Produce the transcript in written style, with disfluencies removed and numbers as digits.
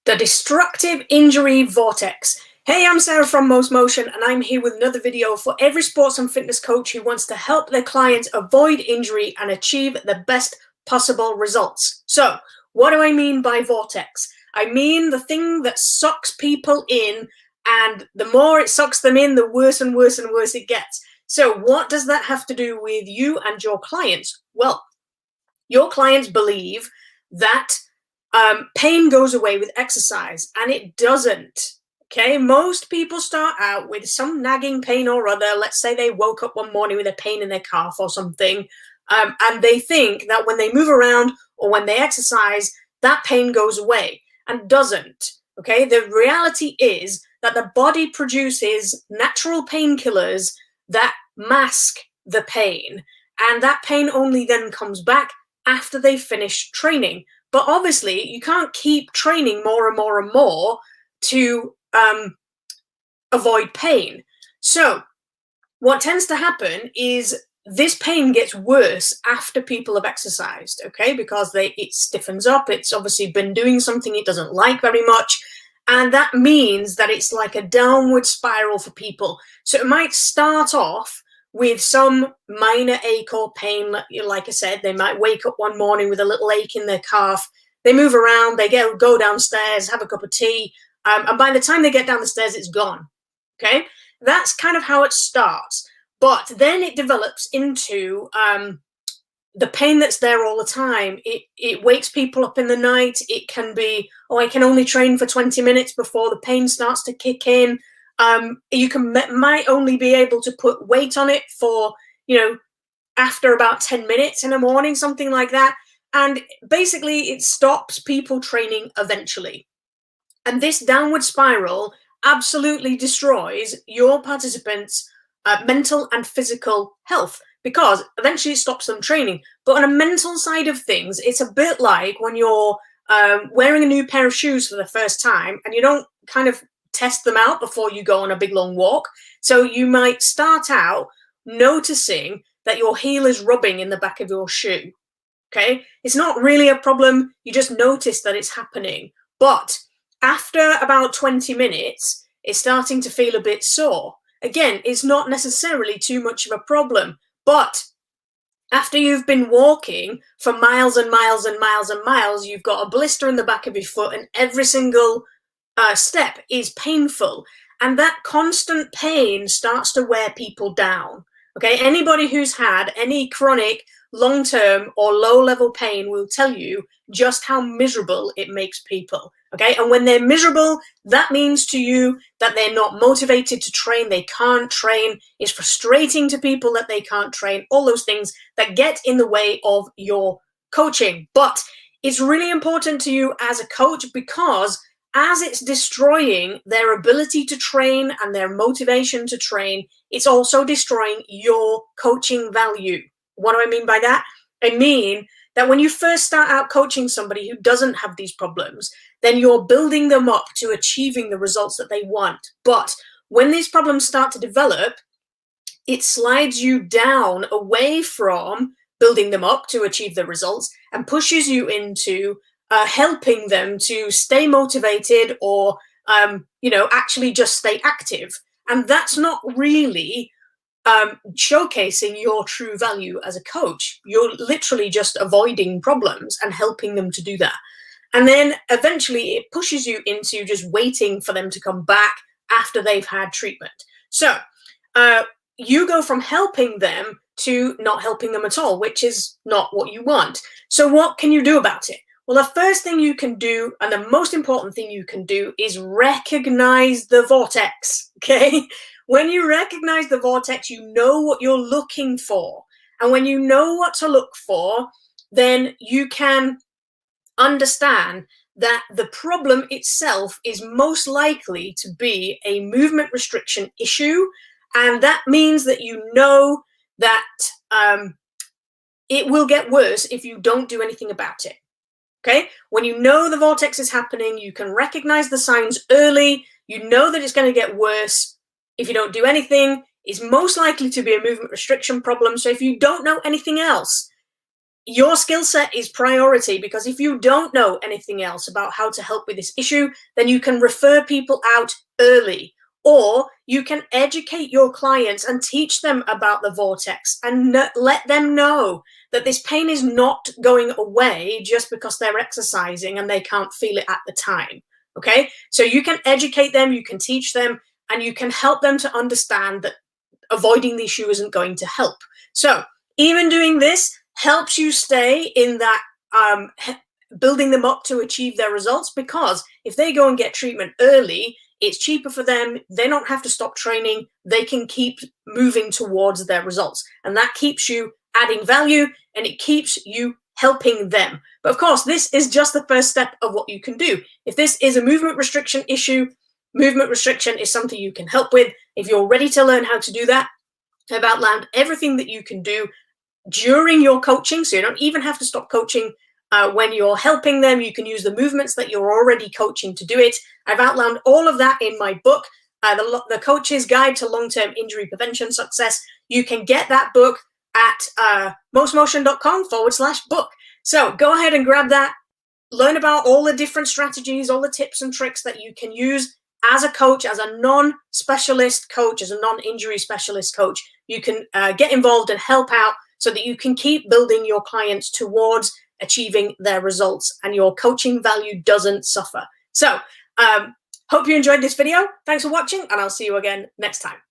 The destructive injury vortex. Hey, I'm Sarah from mostmotion, and I'm here with another video for every sports and fitness coach who wants to help their clients avoid injury and achieve the best possible results. So, what do I mean by vortex? I mean the thing that sucks people in, and the more it sucks them in, the worse and worse and worse it gets. So, what does that have to do with you and your clients? Well, your clients believe that pain goes away with exercise, and it doesn't. Okay, most people start out with some nagging pain or other. Let's say they woke up one morning with a pain in their calf or something, and they think that when they move around or when they exercise, that pain goes away, and doesn't. Okay, the reality is that the body produces natural painkillers that mask the pain, and that pain only then comes back after they finish training. But obviously, you can't keep training more and more and more to avoid pain. So what tends to happen is this pain gets worse after people have exercised, okay? Because it stiffens up. It's obviously been doing something it doesn't like very much. And that means that it's like a downward spiral for people. So it might start off with some minor ache or pain. Like I said, they might wake up one morning with a little ache in their calf. They move around, they go downstairs, have a cup of tea, and by the time they get down the stairs, it's gone. Okay, that's kind of how it starts. But then it develops into the pain that's there all the time. It wakes people up in the night. It can be, oh, I can only train for 20 minutes before the pain starts to kick in. You might only be able to put weight on it for, after about 10 minutes in the morning, something like that. And basically it stops people training eventually. And this downward spiral absolutely destroys your participants' mental and physical health, because eventually it stops them training. But on a mental side of things, it's a bit like when you're wearing a new pair of shoes for the first time and you don't kind of test them out before you go on a big long walk. So you might start out noticing that your heel is rubbing in the back of your shoe. Okay, it's not really a problem. You just notice that it's happening. But after about 20 minutes, it's starting to feel a bit sore. Again, it's not necessarily too much of a problem. But after you've been walking for miles and miles and miles and miles, you've got a blister in the back of your foot, and every single step is painful, and that constant pain starts to wear people down. Okay, anybody who's had any chronic, long-term or low-level pain will tell you just how miserable it makes people. Okay, and when they're miserable, that means to you that they're not motivated to train. They can't train. It's frustrating to people that they can't train. All those things that get in the way of your coaching. But it's really important to you as a coach, because as it's destroying their ability to train and their motivation to train, it's also destroying your coaching value. What do I mean by that? I mean that when you first start out coaching somebody who doesn't have these problems, then you're building them up to achieving the results that they want. But when these problems start to develop, it slides you down away from building them up to achieve the results and pushes you into helping them to stay motivated or, actually just stay active. And that's not really showcasing your true value as a coach. You're literally just avoiding problems and helping them to do that. And then eventually it pushes you into just waiting for them to come back after they've had treatment. So you go from helping them to not helping them at all, which is not what you want. So what can you do about it? Well, the first thing you can do, and the most important thing you can do, is recognize the vortex, okay? When you recognize the vortex, you know what you're looking for. And when you know what to look for, then you can understand that the problem itself is most likely to be a movement restriction issue. And that means that you know that it will get worse if you don't do anything about it. Okay, when you know the vortex is happening, you can recognize the signs early. You know that it's going to get worse if you don't do anything. It's most likely to be a movement restriction problem. So if you don't know anything else, your skill set is priority, because if you don't know anything else about how to help with this issue, then you can refer people out early, or you can educate your clients and teach them about the vortex and let them know that this pain is not going away just because they're exercising and they can't feel it at the time. Okay, so you can educate them, you can teach them, and you can help them to understand that avoiding the issue isn't going to help. So even doing this helps you stay in that building them up to achieve their results, because if they go and get treatment early, it's cheaper for them. They don't have to stop training. They can keep moving towards their results. And that keeps you adding value, and it keeps you helping them. But of course, this is just the first step of what you can do. If this is a movement restriction issue, movement restriction is something you can help with. If you're ready to learn how to do that, I've outlined everything that you can do during your coaching, so you don't even have to stop coaching. When you're helping them, you can use the movements that you're already coaching to do it. I've outlined all of that in my book, the Coach's Guide to Long-Term Injury Prevention Success. You can get that book at mostmotion.com/book. So go ahead and grab that. Learn about all the different strategies, all the tips and tricks that you can use as a coach, as a non-specialist coach, as a non-injury specialist coach. You can get involved and help out so that you can keep building your clients towards achieving their results and your coaching value doesn't suffer. So hope you enjoyed this video. Thanks for watching, and I'll see you again next time.